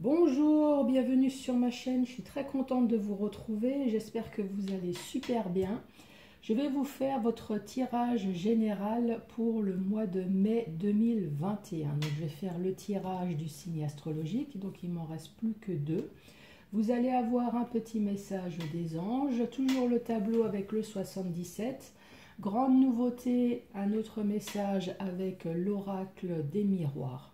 Bonjour, bienvenue sur ma chaîne, je suis très contente de vous retrouver, j'espère que vous allez super bien. Je vais vous faire votre tirage général pour le mois de mai 2021. Donc je vais faire le tirage du signe astrologique, donc il m'en reste plus que deux. Vous allez avoir un petit message des anges, toujours le tableau avec le 77. Grande nouveauté, un autre message avec l'oracle des miroirs.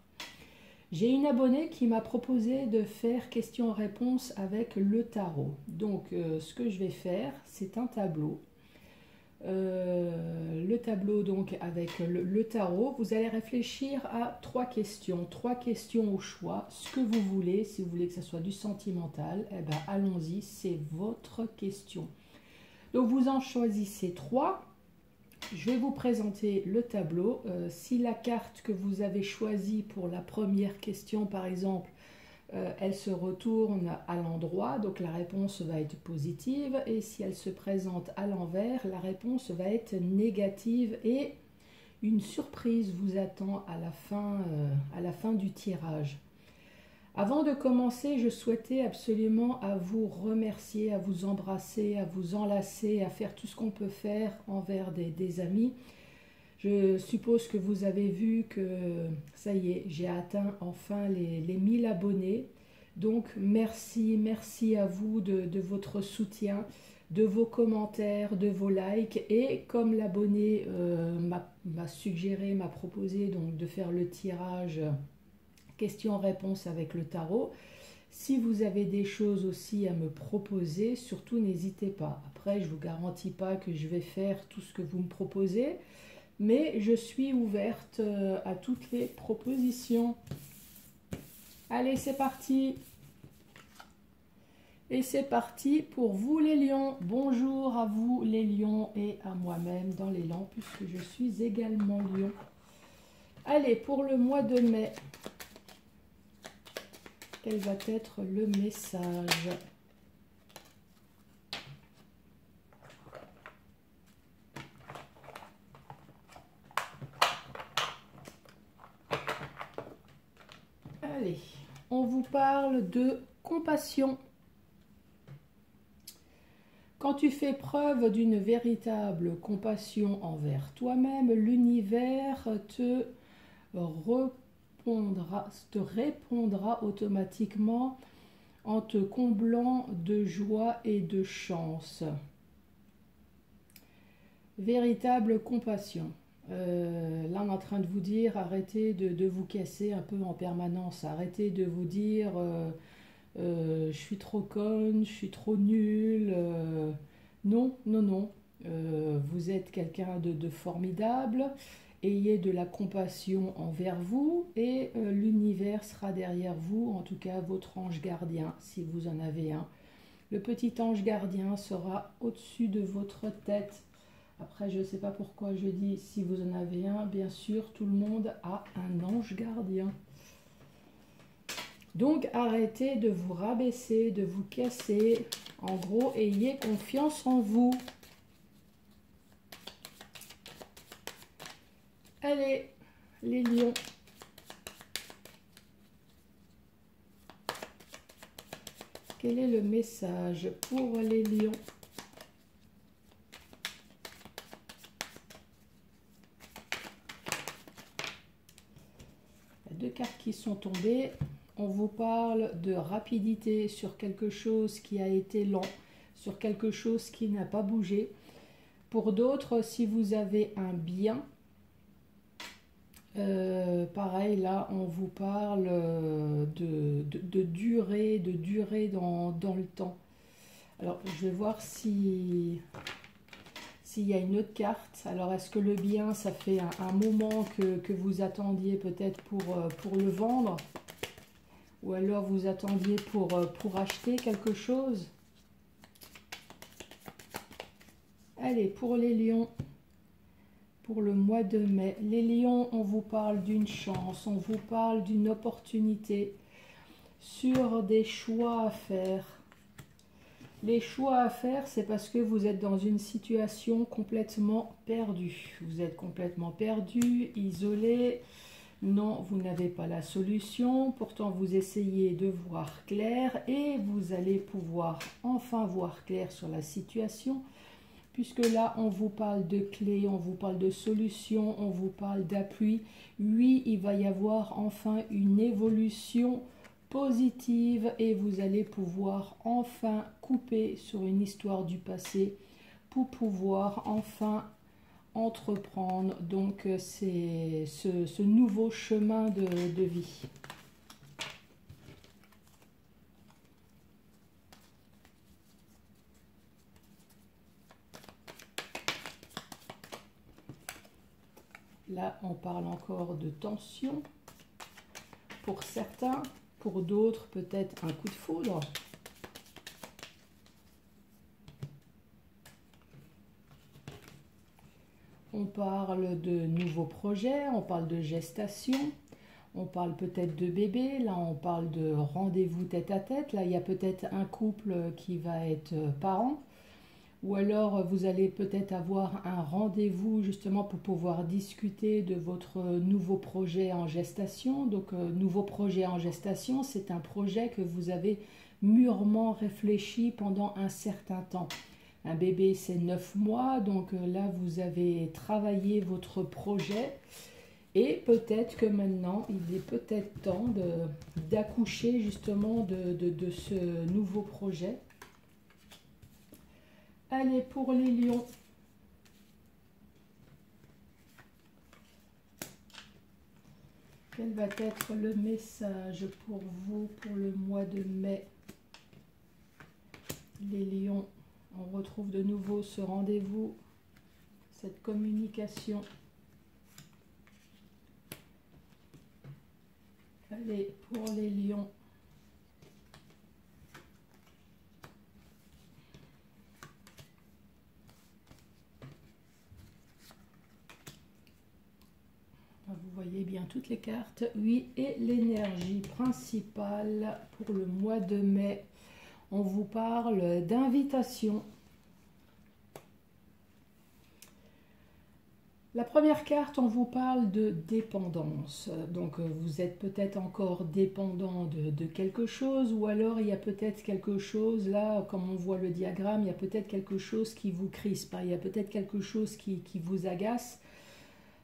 J'ai une abonnée qui m'a proposé de faire questions-réponses avec le tarot. Donc ce que je vais faire, c'est un tableau. Le tableau donc avec le tarot, vous allez réfléchir à trois questions au choix, ce que vous voulez. Si vous voulez que ça soit du sentimental, eh ben allons-y, c'est votre question. Donc vous en choisissez trois. Je vais vous présenter le tableau. Si la carte que vous avez choisie pour la première question, par exemple, elle se retourne à l'endroit, donc la réponse va être positive. Et si elle se présente à l'envers, la réponse va être négative. Et une surprise vous attend à la fin du tirage. Avant de commencer, je souhaitais absolument à vous remercier, à vous embrasser, à vous enlacer, à faire tout ce qu'on peut faire envers des amis. Je suppose que vous avez vu que ça y est, j'ai atteint enfin les 1000 abonnés. Donc merci à vous de votre soutien, de vos commentaires, de vos likes. Et comme l'abonné m'a suggéré, m'a proposé donc de faire le tirage questions-réponses avec le tarot. Si vous avez des choses aussi à me proposer, surtout n'hésitez pas. Après, je ne vous garantis pas que je vais faire tout ce que vous me proposez, mais je suis ouverte à toutes les propositions. Allez, c'est parti! Et c'est parti pour vous les lions. Bonjour à vous les lions et à moi-même dans l'élan, puisque je suis également lion. Allez, pour le mois de mai, quel va être le message? Allez, on vous parle de compassion. Quand tu fais preuve d'une véritable compassion envers toi-même, l'univers te répondra automatiquement en te comblant de joie et de chance. Véritable compassion. Là, on est en train de vous dire, arrêtez de vous casser un peu en permanence. Arrêtez de vous dire, je suis trop conne, je suis trop nulle. Non. Vous êtes quelqu'un de formidable. Ayez de la compassion envers vous et l'univers sera derrière vous, en tout cas votre ange gardien, si vous en avez un. Le petit ange gardien sera au-dessus de votre tête. Après, je ne sais pas pourquoi je dis si vous en avez un. Bien sûr, tout le monde a un ange gardien. Donc, arrêtez de vous rabaisser, de vous casser. En gros, ayez confiance en vous. Allez, les lions. Quel est le message pour les lions? Il y a deux cartes qui sont tombées. On vous parle de rapidité sur quelque chose qui a été lent, sur quelque chose qui n'a pas bougé. Pour d'autres, si vous avez un bien, pareil, là, on vous parle de durée dans le temps. Alors, je vais voir s'il y a une autre carte. Alors, est-ce que le bien, ça fait un moment que vous attendiez peut-être pour le vendre? Ou alors vous attendiez pour acheter quelque chose? Allez, pour les lions, pour le mois de mai. Les lions, on vous parle d'une chance, on vous parle d'une opportunité sur des choix à faire. Les choix à faire, c'est parce que vous êtes dans une situation complètement perdue. Vous êtes complètement perdu, isolé. Non, vous n'avez pas la solution, pourtant vous essayez de voir clair et vous allez pouvoir enfin voir clair sur la situation, puisque là on vous parle de clés, on vous parle de solutions, on vous parle d'appui. Oui, il va y avoir enfin une évolution positive et vous allez pouvoir enfin couper sur une histoire du passé pour pouvoir enfin entreprendre donc c'est ce nouveau chemin de vie. Là, on parle encore de tension pour certains, pour d'autres peut-être un coup de foudre. On parle de nouveaux projets, on parle de gestation, on parle peut-être de bébé, là on parle de rendez-vous tête-à-tête, là il y a peut-être un couple qui va être parent, ou alors vous allez peut-être avoir un rendez-vous justement pour pouvoir discuter de votre nouveau projet en gestation. Donc nouveau projet en gestation, c'est un projet que vous avez mûrement réfléchi pendant un certain temps. Un bébé, c'est 9 mois, donc là, vous avez travaillé votre projet et peut-être que maintenant, il est peut-être temps d'accoucher justement de ce nouveau projet. Allez, pour les lions. Quel va être le message pour vous pour le mois de mai? Les lions. On retrouve de nouveau ce rendez-vous, cette communication. Allez, pour les lions. Vous voyez bien toutes les cartes. Oui, et l'énergie principale pour le mois de mai. On vous parle d'invitation. La première carte, on vous parle de dépendance. Donc vous êtes peut-être encore dépendant de quelque chose, ou alors il y a peut-être quelque chose, là, comme on voit le diagramme, il y a peut-être quelque chose qui vous crispe, il y a peut-être quelque chose qui vous agace.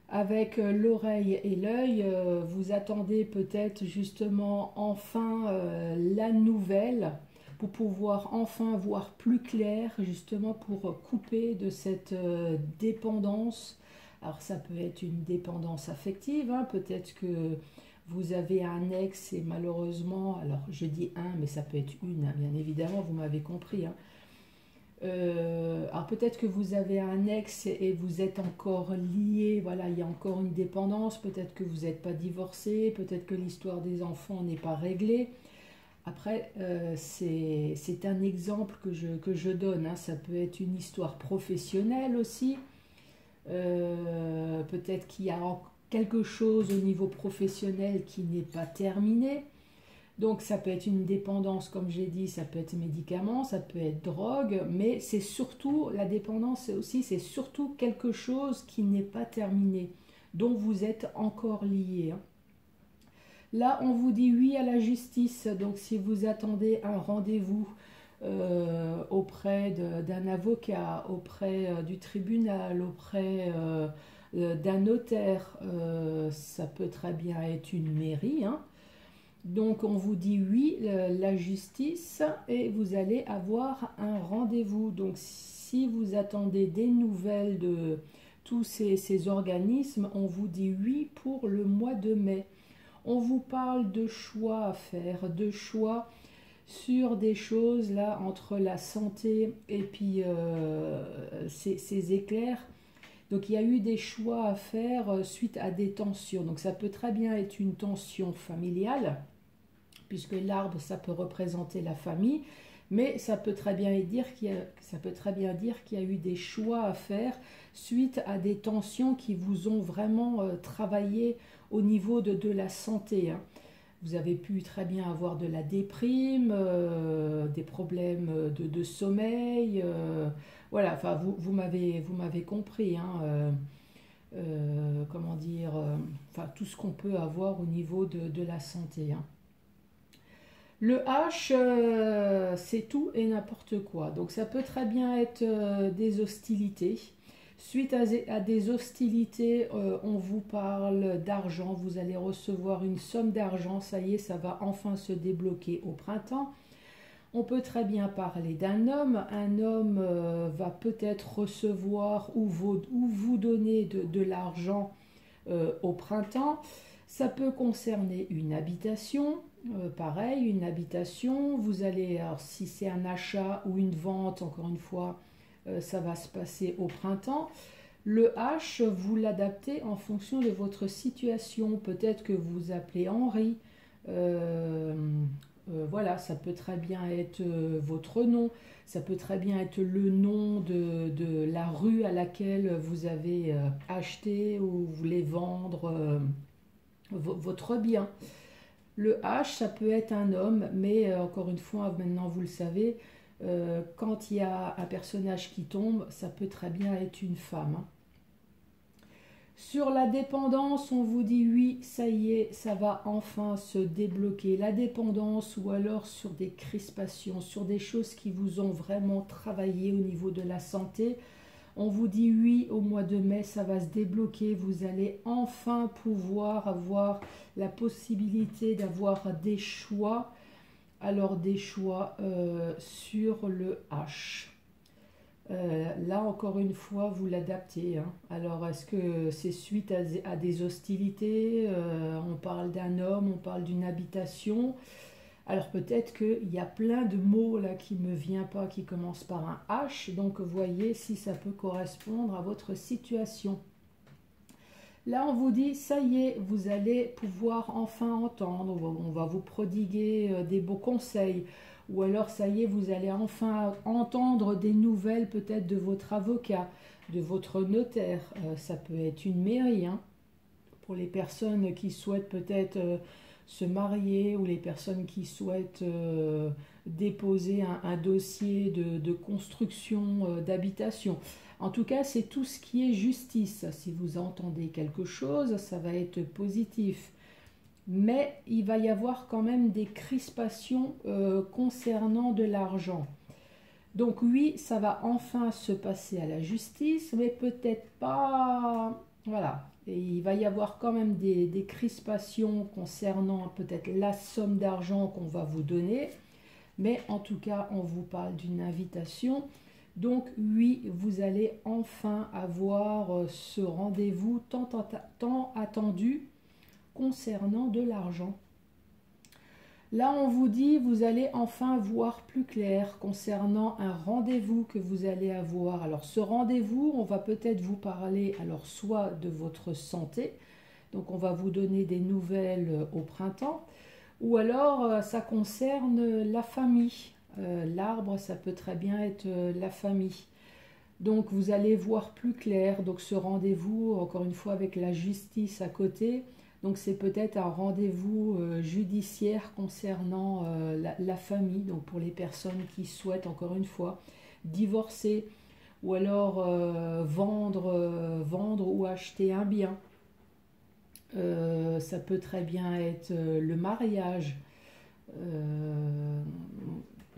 Avec l'oreille et l'œil, vous attendez peut-être justement enfin la nouvelle, pour pouvoir enfin voir plus clair, justement pour couper de cette dépendance. Alors ça peut être une dépendance affective, hein, peut-être que vous avez un ex et malheureusement, alors je dis un, mais ça peut être une, hein, bien évidemment, vous m'avez compris. Hein. Alors peut-être que vous avez un ex et vous êtes encore lié, voilà, il y a encore une dépendance, peut-être que vous n'êtes pas divorcé, peut-être que l'histoire des enfants n'est pas réglée. Après, c'est un exemple que je donne, hein. Ça peut être une histoire professionnelle aussi. Peut-être qu'il y a quelque chose au niveau professionnel qui n'est pas terminé. Donc ça peut être une dépendance, comme j'ai dit, ça peut être médicaments, ça peut être drogue, mais c'est surtout, la dépendance aussi, c'est surtout quelque chose qui n'est pas terminé, dont vous êtes encore lié. Hein. Là, on vous dit oui à la justice, donc si vous attendez un rendez-vous auprès d'un avocat, auprès du tribunal, auprès d'un notaire, ça peut très bien être une mairie. Hein. Donc on vous dit oui, la justice, et vous allez avoir un rendez-vous. Donc si vous attendez des nouvelles de tous ces organismes, on vous dit oui pour le mois de mai. On vous parle de choix à faire, de choix sur des choses là entre la santé et puis ces éclairs. Donc il y a eu des choix à faire suite à des tensions. Donc ça peut très bien être une tension familiale, puisque l'arbre, ça peut représenter la famille, mais ça peut très bien dire qu'il y a eu des choix à faire suite à des tensions qui vous ont vraiment travaillé au niveau de la santé. Hein. Vous avez pu très bien avoir de la déprime, des problèmes de sommeil. Voilà, enfin, vous m'avez compris. Hein, comment dire, enfin tout ce qu'on peut avoir au niveau de la santé, hein. Le H, c'est tout et n'importe quoi. Donc ça peut très bien être des hostilités. Suite à des hostilités, on vous parle d'argent. Vous allez recevoir une somme d'argent. Ça y est, ça va enfin se débloquer au printemps. On peut très bien parler d'un homme. Un homme va peut-être recevoir ou vous donner de l'argent au printemps. Ça peut concerner une habitation, pareil, une habitation. Vous allez, alors si c'est un achat ou une vente, encore une fois, ça va se passer au printemps. Le H, vous l'adaptez en fonction de votre situation. Peut-être que vous appelez Henri. Voilà, ça peut très bien être votre nom. Ça peut très bien être le nom de la rue à laquelle vous avez acheté ou vous voulez vendre votre bien. Le H, ça peut être un homme, mais encore une fois, maintenant vous le savez, quand il y a un personnage qui tombe, ça peut très bien être une femme, hein. Sur la dépendance, on vous dit oui, ça y est, ça va enfin se débloquer. La dépendance ou alors sur des crispations, sur des choses qui vous ont vraiment travaillé au niveau de la santé. On vous dit oui, au mois de mai, ça va se débloquer. Vous allez enfin pouvoir avoir la possibilité d'avoir des choix. Alors des choix sur le H. Là, encore une fois, vous l'adaptez, hein. Alors, est-ce que c'est suite à des hostilités? On parle d'un homme, on parle d'une habitation. Alors, peut-être qu'il y a plein de mots là qui ne me viennent pas, qui commencent par un H. Donc, voyez si ça peut correspondre à votre situation. Là, on vous dit, ça y est, vous allez pouvoir enfin entendre. On va vous prodiguer des beaux conseils. Ou alors, ça y est, vous allez enfin entendre des nouvelles peut-être de votre avocat, de votre notaire. Ça peut être une mairie, hein, pour les personnes qui souhaitent peut-être se marier ou les personnes qui souhaitent déposer un dossier de construction d'habitation. En tout cas, c'est tout ce qui est justice. Si vous entendez quelque chose, ça va être positif. Mais il va y avoir quand même des crispations concernant de l'argent. Donc oui, ça va enfin se passer à la justice, mais peut-être pas... Voilà. Et il va y avoir quand même des crispations concernant peut-être la somme d'argent qu'on va vous donner. Mais en tout cas, on vous parle d'une invitation. Donc oui, vous allez enfin avoir ce rendez-vous tant attendu concernant de l'argent. Là, on vous dit, vous allez enfin voir plus clair concernant un rendez-vous que vous allez avoir. Alors, ce rendez-vous, on va peut-être vous parler, alors, soit de votre santé, donc on va vous donner des nouvelles au printemps, ou alors ça concerne la famille. L'arbre, ça peut très bien être la famille. Donc, vous allez voir plus clair. Donc, ce rendez-vous, encore une fois, avec la justice à côté. Donc, c'est peut-être un rendez-vous judiciaire concernant la famille. Donc, pour les personnes qui souhaitent, encore une fois, divorcer ou alors vendre ou acheter un bien. Ça peut très bien être le mariage.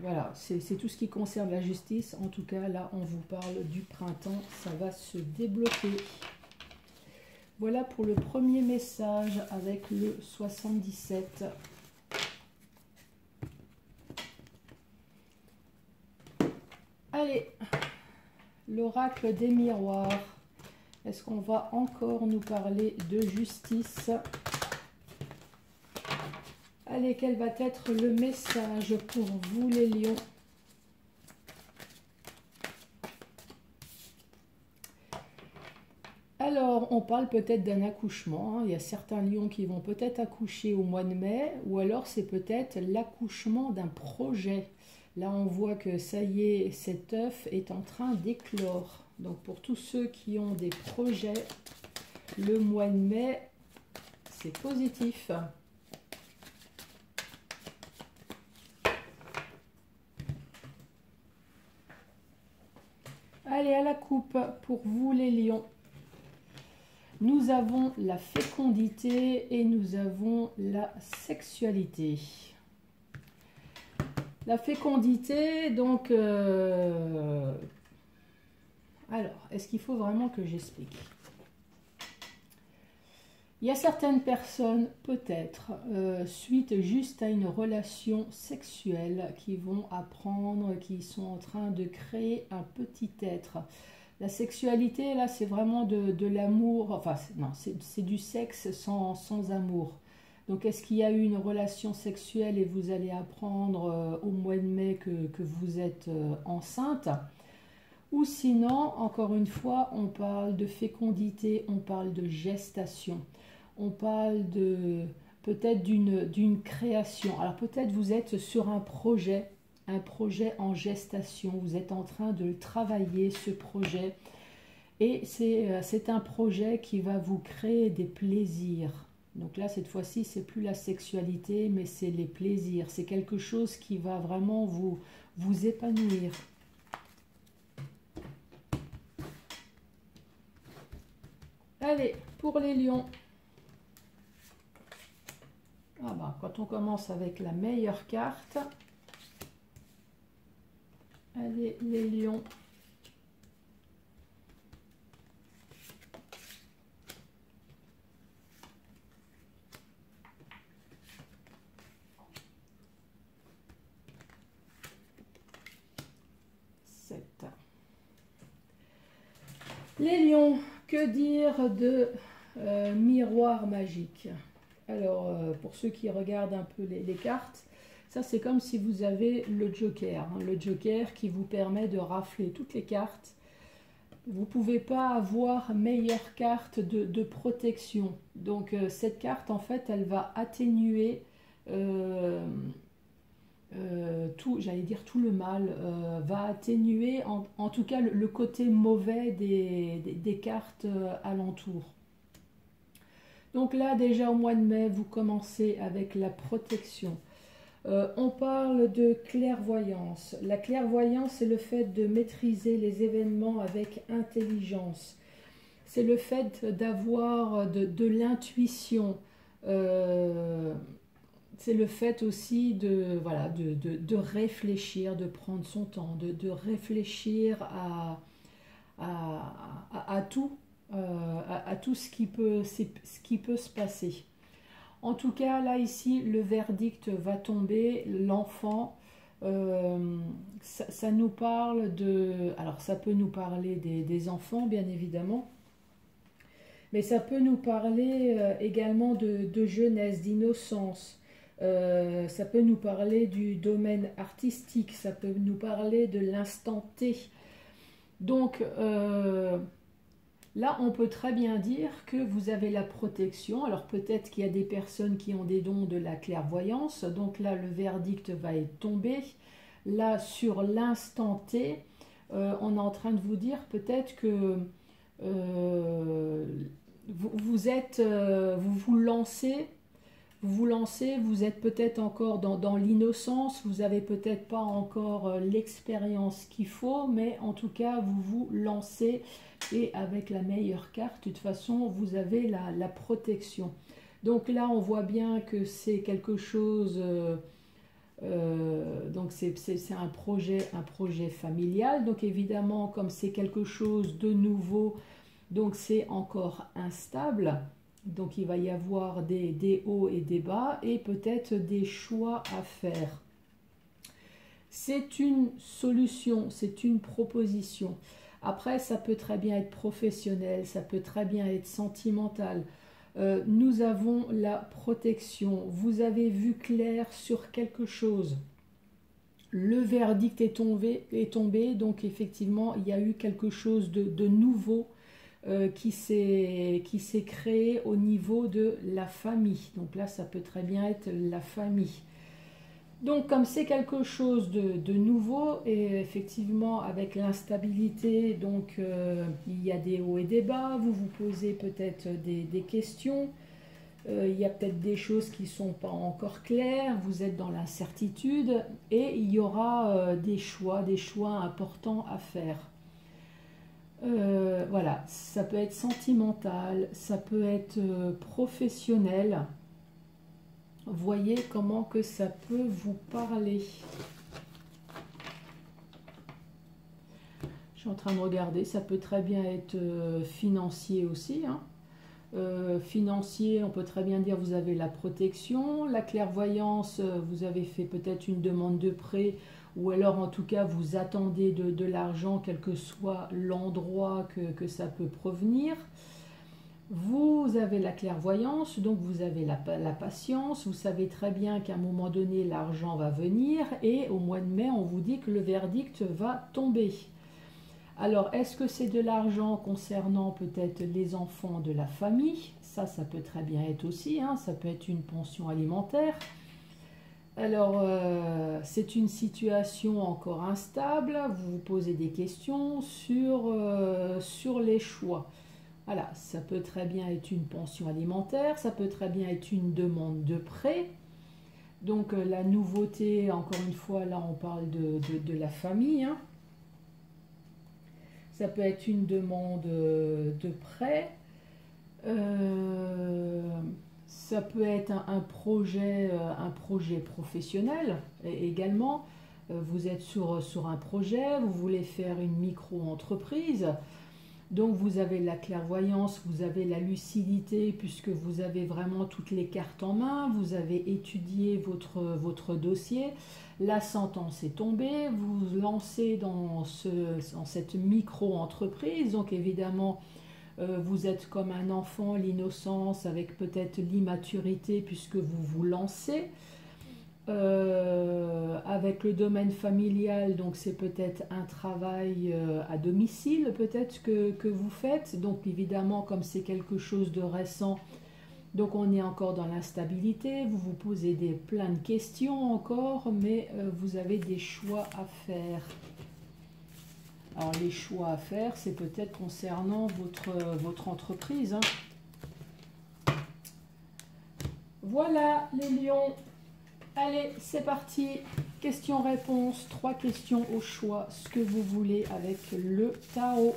Voilà, c'est tout ce qui concerne la justice. En tout cas, là, on vous parle du printemps. Ça va se débloquer. Voilà pour le premier message avec le 77. Allez, l'oracle des miroirs. Est-ce qu'on va encore nous parler de justice? Allez, quel va être le message pour vous les lions? Alors, on parle peut-être d'un accouchement, hein. Il y a certains lions qui vont peut-être accoucher au mois de mai, ou alors c'est peut-être l'accouchement d'un projet. Là, on voit que ça y est, cet œuf est en train d'éclore. Donc, pour tous ceux qui ont des projets, le mois de mai, c'est positif. Allez, à la coupe pour vous les lions. Nous avons la fécondité et nous avons la sexualité. La fécondité, donc... alors, est-ce qu'il faut vraiment que j'explique? Il y a certaines personnes, peut-être, suite juste à une relation sexuelle, qui vont apprendre, qui sont en train de créer un petit être. La sexualité, là, c'est vraiment de l'amour, enfin, non, c'est du sexe sans amour. Donc, est-ce qu'il y a eu une relation sexuelle et vous allez apprendre au mois de mai que vous êtes enceinte? Ou sinon, encore une fois, on parle de fécondité, on parle de gestation, on parle de peut-être d'une création. Alors peut-être vous êtes sur un projet en gestation, vous êtes en train de travailler ce projet et c'est un projet qui va vous créer des plaisirs. Donc là, cette fois-ci, c'est plus la sexualité, mais c'est les plaisirs. C'est quelque chose qui va vraiment vous épanouir. Allez, pour les lions. Ah bah, quand on commence avec la meilleure carte. Allez, les lions. Les lions, que dire de miroir magique? Alors, pour ceux qui regardent un peu les cartes, ça c'est comme si vous avez le joker, hein, le joker qui vous permet de rafler toutes les cartes. Vous ne pouvez pas avoir meilleure carte de protection. Donc cette carte, en fait, elle va atténuer j'allais dire tout le mal, va atténuer en tout cas le côté mauvais des cartes alentour. Donc là déjà au mois de mai vous commencez avec la protection. On parle de clairvoyance. La clairvoyance c'est le fait de maîtriser les événements avec intelligence. C'est le fait d'avoir de l'intuition. C'est le fait aussi voilà, de réfléchir, de prendre son temps, de réfléchir à tout, à tout ce qui peut se passer. En tout cas, là, ici, le verdict va tomber. L'enfant, ça nous parle de... Alors, ça peut nous parler des enfants, bien évidemment. Mais ça peut nous parler également de jeunesse, d'innocence. Ça peut nous parler du domaine artistique, ça peut nous parler de l'instant T. Donc là, on peut très bien dire que vous avez la protection. Alors peut-être qu'il y a des personnes qui ont des dons de la clairvoyance. Donc là, le verdict va être tombé. Là, sur l'instant T, on est en train de vous dire peut-être que vous lancez, vous êtes peut-être encore dans l'innocence, vous n'avez peut-être pas encore l'expérience qu'il faut, mais en tout cas, vous vous lancez et avec la meilleure carte, de toute façon, vous avez la protection. Donc là, on voit bien que c'est quelque chose... donc c'est un projet familial. Donc évidemment, comme c'est quelque chose de nouveau, donc c'est encore instable. Donc il va y avoir des hauts et des bas et peut-être des choix à faire. C'est une solution, c'est une proposition. Après, ça peut très bien être professionnel, ça peut très bien être sentimental. Nous avons la protection. Vous avez vu clair sur quelque chose. Le verdict est tombé, donc effectivement, il y a eu quelque chose de nouveau qui s'est créé au niveau de la famille. Donc là, ça peut très bien être la famille. Donc comme c'est quelque chose de nouveau, et effectivement avec l'instabilité, donc il y a des hauts et des bas, vous vous posez peut-être des questions, il y a peut-être des choses qui ne sont pas encore claires, vous êtes dans l'incertitude, et il y aura des choix importants à faire. Voilà, ça peut être sentimental, ça peut être professionnel. Voyez comment que ça peut vous parler. Je suis en train de regarder, ça peut très bien être financier aussi, hein. Financier, on peut très bien dire vous avez la protection, la clairvoyance, vous avez fait peut-être une demande de prêt, ou alors en tout cas vous attendez de l'argent, quel que soit l'endroit que ça peut provenir. Vous avez la clairvoyance, donc vous avez la patience, vous savez très bien qu'à un moment donné l'argent va venir, et au mois de mai on vous dit que le verdict va tomber. Alors, est-ce que c'est de l'argent concernant peut-être les enfants de la famille? Ça peut très bien être aussi, hein, ça peut être une pension alimentaire. Alors, c'est une situation encore instable, vous vous posez des questions sur les choix. Voilà, ça peut très bien être une pension alimentaire, ça peut très bien être une demande de prêt. Donc, la nouveauté, encore une fois, là on parle de la famille, hein. Ça peut être une demande de prêt, ça peut être un projet professionnel également. Vous êtes sur un projet, vous voulez faire une micro-entreprise, donc vous avez la clairvoyance, vous avez la lucidité, puisque vous avez vraiment toutes les cartes en main, vous avez étudié votre dossier. La sentence est tombée, vous vous lancez dans cette micro-entreprise, donc évidemment vous êtes comme un enfant, l'innocence avec peut-être l'immaturité puisque vous vous lancez. Avec le domaine familial, donc c'est peut-être un travail à domicile peut-être que vous faites, donc évidemment comme c'est quelque chose de récent, donc on est encore dans l'instabilité, vous vous posez plein de questions encore, mais vous avez des choix à faire. Alors les choix à faire, c'est peut-être concernant votre entreprise, hein. Voilà les lions. Allez, c'est parti. Questions-réponses, 3 questions au choix, ce que vous voulez avec le tarot.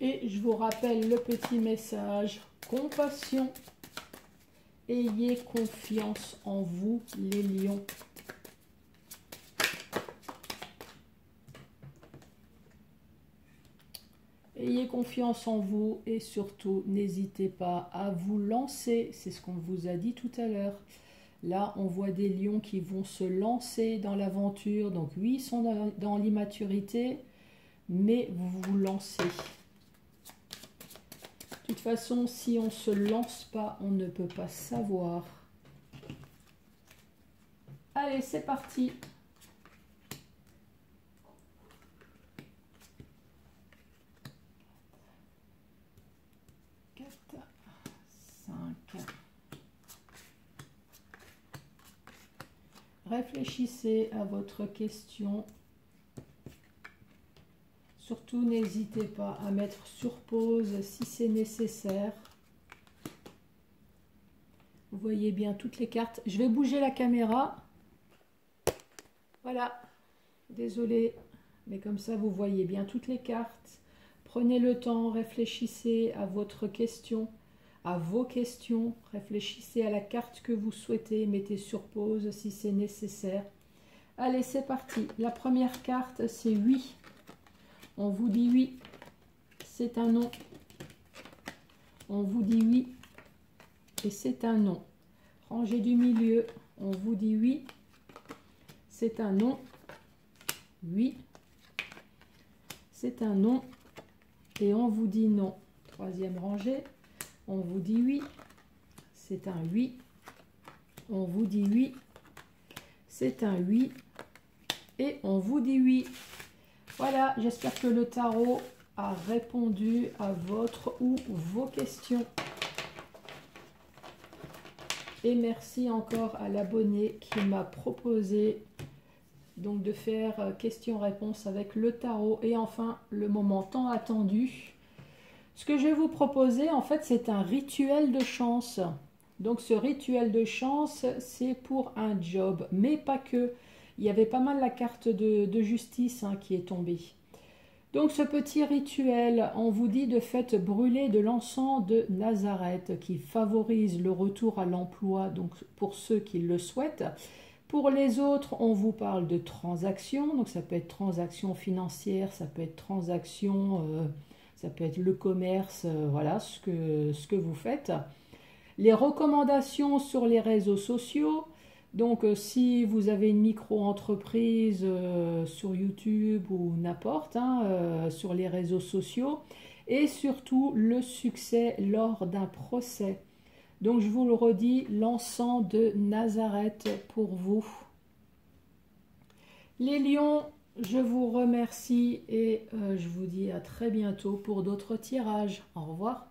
Et je vous rappelle le petit message, compassion. Ayez confiance en vous, les lions. Ayez confiance en vous et surtout, n'hésitez pas à vous lancer. C'est ce qu'on vous a dit tout à l'heure. Là, on voit des lions qui vont se lancer dans l'aventure. Donc oui, ils sont dans l'immaturité, mais vous vous lancez. De toute façon, si on ne se lance pas, on ne peut pas savoir. Allez, c'est parti. Réfléchissez à votre question. Surtout, n'hésitez pas à mettre sur pause si c'est nécessaire. Vous voyez bien toutes les cartes. Je vais bouger la caméra. Voilà. Désolée, mais comme ça, vous voyez bien toutes les cartes. Prenez le temps, réfléchissez à votre question, à vos questions. Réfléchissez à la carte que vous souhaitez. Mettez sur pause si c'est nécessaire. Allez, c'est parti. La première carte, c'est oui. On vous dit oui, c'est un non. On vous dit oui, et c'est un non. Rangée du milieu, on vous dit oui, c'est un non. Oui, c'est un non. Et on vous dit non. Troisième rangée, on vous dit oui, c'est un oui. On vous dit oui, c'est un oui. Et on vous dit oui. Voilà, j'espère que le tarot a répondu à votre ou vos questions. Et merci encore à l'abonné qui m'a proposé donc de faire questions-réponses avec le tarot. Et enfin, le moment tant attendu. Ce que je vais vous proposer, en fait, c'est un rituel de chance. Donc ce rituel de chance, c'est pour un job, mais pas que. Il y avait pas mal la carte de justice qui est tombée. Donc ce petit rituel, on vous dit de fait brûler de l'encens de Nazareth qui favorise le retour à l'emploi, donc pour ceux qui le souhaitent. Pour les autres, on vous parle de transactions, donc ça peut être transactions financières, ça peut être transactions, ça peut être le commerce, voilà ce que vous faites. Les recommandations sur les réseaux sociaux, donc si vous avez une micro-entreprise sur YouTube ou n'importe, sur les réseaux sociaux, et surtout le succès lors d'un procès. Donc je vous le redis, l'encens de Nazareth pour vous. Les lions, je vous remercie et je vous dis à très bientôt pour d'autres tirages. Au revoir.